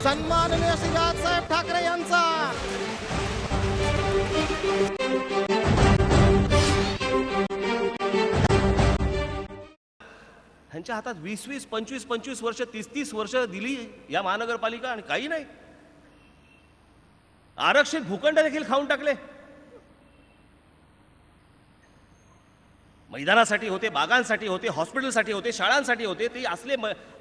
सन्माननीय श्री राजसाहेब ठाकरे यांचा ह्यांच्या हातात 20-20, 25-25 वर्ष, 30-30 वर्ष दिली या महानगरपालिका आणि काही नाही. आरक्षित भूखंड देखील खाऊन टाकले. मैदानासाठी होते, बागांसाठी होते, हॉस्पिटलसाठी होते, शाळांसाठी होते, ते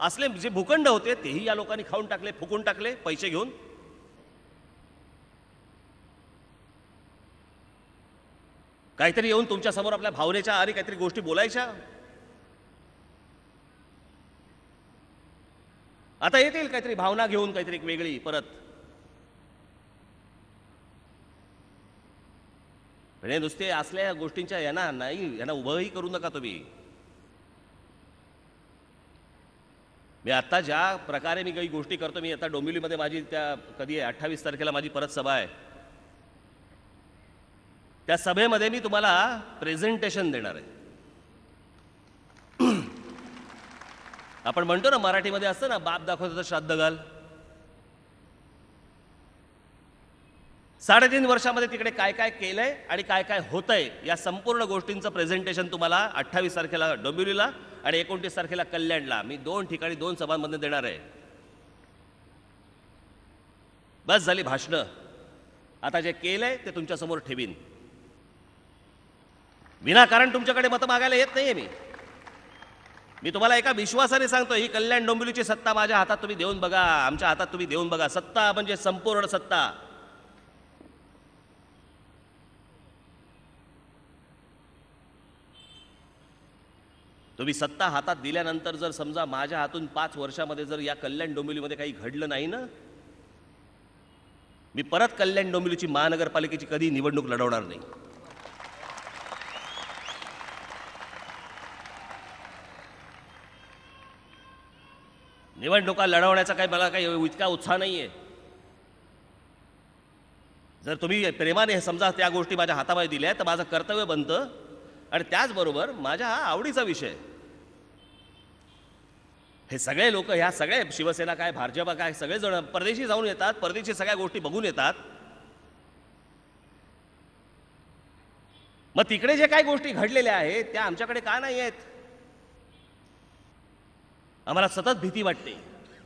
असले जे भूखंड होते तेही या लोकांनी खाऊन टाकले, फुकून टाकले पैसे घेऊन. काहीतरी येऊन तुमच्या समोर आपल्या भावनेच्या आणि काहीतरी गोष्टी बोलायच्या. आता येतील काहीतरी भावना घेऊन, काहीतरी एक वेगळी परत. म्हणजे नुसते असल्या गोष्टींच्या यांना उभंही करू नका तुम्ही. मी आता ज्या प्रकारे मी काही गोष्टी करतो, मी आता डोंबिवलीमध्ये माझी कधी 28 तारखेला माझी परत सभा आहे. त्या सभेमध्ये मी तुम्हाला प्रेझेंटेशन देणार आहे. आपण म्हणतो ना मराठीमध्ये असतं ना, बाप दाखवतो तर श्राद्ध घाल. 3.5 वर्षामध्ये तिकडे काय काय केलंय आणि काय काय होतंय या संपूर्ण गोष्टींचं प्रेझेंटेशन तुम्हाला 28 तारखेला डोंबिवलीला आणि 29 तारखेला कल्याणला मी 2 ठिकाणी 2 सभांमध्ये देणार आहे. बस झाली भाषणं. आता जे केलंय ते तुमच्या समोर ठेवीन. विनाकारण तुमच्याकडे मतं मागायला येत नाहीये मी तुम्हाला एका विश्वासाने सांगतो, ही कल्याण डोंबिवलीची सत्ता माझ्या हातात तुम्ही देऊन बघा, आमच्या हातात तुम्ही देऊन बघा. सत्ता म्हणजे संपूर्ण सत्ता. तुम्ही सत्ता हातात दिल्यानंतर जर समजा माझ्या हातून 5 वर्षामध्ये जर या कल्याण डोंबिवलीमध्ये काही घडलं नाही ना, मी परत कल्याण डोंबिवलीची महानगरपालिकेची कधी निवडणूक लढवणार नाही. निवडणुका लढवण्याचा काही मला काही इतका उत्साह नाहीये. जर तुम्ही प्रेमाने हे समजा त्या गोष्टी माझ्या हातामध्ये दिल्या तर माझं कर्तव्य बनतं. आणि त्याचबरोबर माझ्या हा आवडीचा विषय. हे सगळे लोक, ह्या सगळे शिवसेना काय, भाजपा काय, सगळेजण परदेशी जाऊन येतात, परदेशी सगळ्या गोष्टी बघून येतात. मग तिकडे जे काही गोष्टी घडलेल्या आहेत त्या आमच्याकडे का नाही आहेत? आम्हाला सतत भीती वाटते,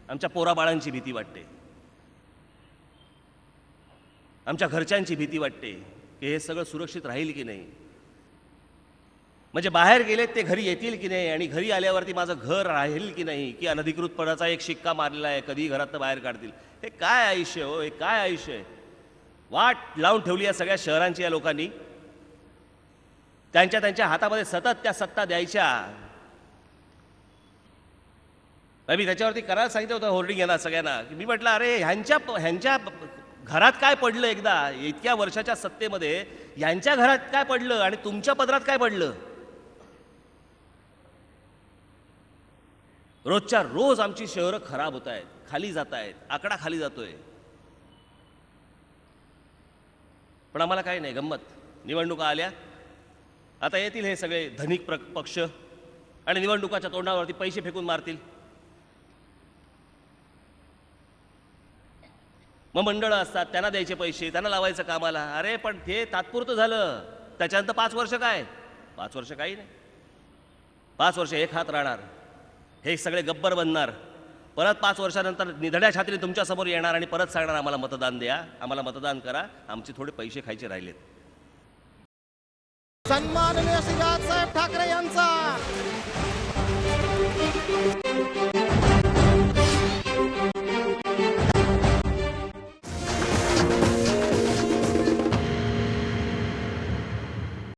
आमच्या पोराबाळांची भीती वाटते, आमच्या घरच्यांची भीती वाटते की हे सगळं सुरक्षित राहील की नाही. म्हणजे बाहेर गेलेत ते घरी येतील की नाही, आणि घरी आल्यावरती माझं घर राहील की नाही, की अनधिकृतपणाचा एक शिक्का मारलेला आहे, कधी घरातनं बाहेर काढतील. हे काय आयुष्य हो, हे काय आयुष्य आहे? वाट लावून ठेवली या सगळ्या शहरांची या लोकांनी. त्यांच्या हातामध्ये सतत त्या सत्ता द्यायच्या. मी त्याच्यावरती करायला सांगितलं होतं होर्डिंग यांना सगळ्यांना, की मी म्हटलं अरे ह्यांच्या घरात काय पडलं, एकदा इतक्या वर्षाच्या सत्तेमध्ये ह्यांच्या घरात काय पडलं आणि तुमच्या पदरात काय पडलं? रोजच्या रोज आमची शहरं खराब होत आहेत, खाली जात आहेत, आकडा खाली जातोय. पण आम्हाला काही नाही, गंमत. निवडणुका आल्या, आता येतील हे सगळे धनिक पक्ष आणि निवडणुकाच्या तोंडावरती पैसे फेकून मारतील. मग मंडळं असतात, त्यांना द्यायचे पैसे, त्यांना लावायचं कामाला. अरे पण ते तात्पुरतं झालं, त्याच्यानंतर 5 वर्ष काय? 5 वर्ष काही नाही. 5 वर्ष एक हात राहणार, हे सगळे गब्बर बनणार. परत 5 वर्षानंतर निधड्या छातीने तुमच्या समोर येणार आणि परत सांगणार आम्हाला मतदान द्या, आम्हाला मतदान करा, आमचे थोडे पैसे खायचे राहिलेत. सन्माननीय श्री राजसाहेब ठाकरे यांचा